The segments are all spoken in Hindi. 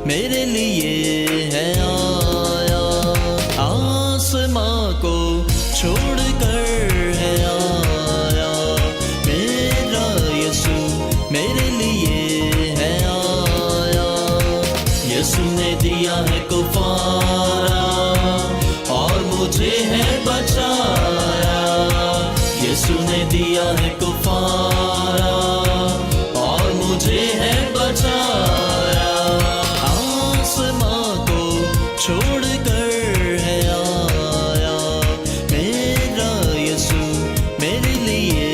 मेरे लिए है आया। आसमां को छोड़ कर है आया, मेरा यीशु मेरे लिए है आया। यीशु ने दिया है कुफारा और मुझे है बचाया। यीशु ने दिया है कुफारा और मुझे है बचाया। आसमां को छोड़ कर है आया, मेरा यीशु मेरे लिए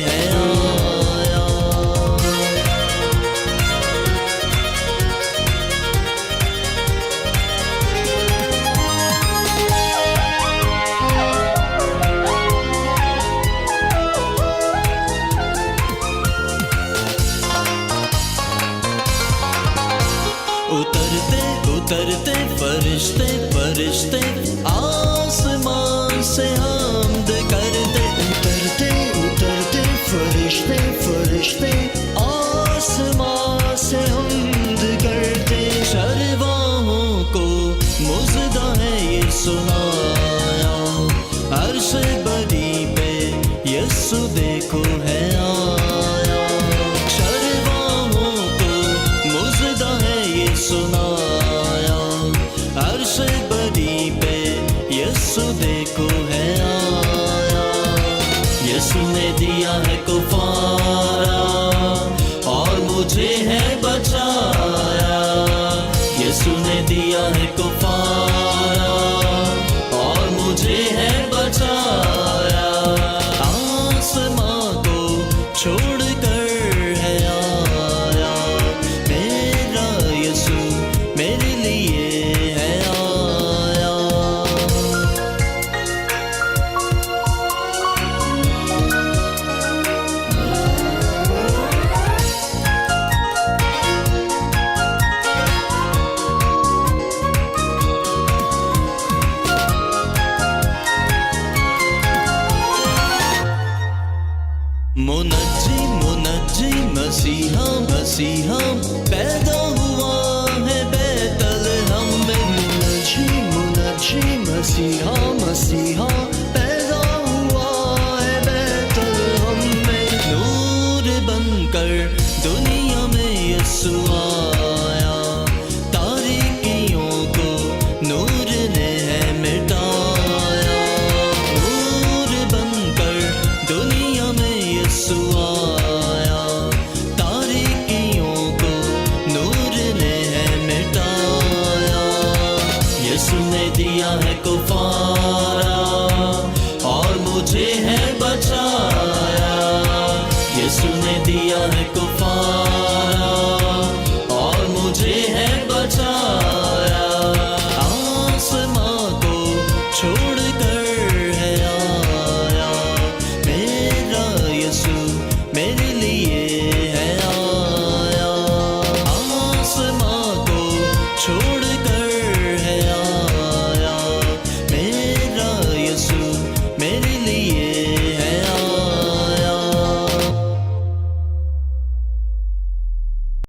है आया। उतरते उतरते फरिश्ते फरिश्ते आसमान से हमद करते। उतरते उतरते फरिश्ते फरिश्ते आसमान से हमद करते। शरवाहों को मुजदा है ये सुनाया, अर्श बरी पे यीशु देखो है आया। शरवाहों को मुजदा है ये सुनाया, अर्श बरी पे यीशु देखो है आया। यीशु ने दिया है कुफारा और मुझे है बचाया। यीशु ने दिया है कुफारा और मुझे है बचाया। आसमां को छोड़ कर है आया, मेरा यीशु मेरे लिए है आया। मुनज्जी मुनज्जी मसीहा मसीहा पैदा हुआ है बैतलहम में। मुनज्जी मुनज्जी मसीहा मसीहा पैदा हुआ है बैतलहम में। नूर बनकर दुनिया में यीशु आया, तारीकियों को नूर ने है मिटाया। नूर बनकर दुनिया में यीशु आया, तारीकियों को नूर ने है मिटाया। यीशु ने दिया है कुफारा और मुझे है बचाया। यीशु ने दिया है कुफारा और मुझे है बचाया। आसमां को छोड़ कर है आया, मेरा यीशु मेरे लिए है आया। आसमां को छोड़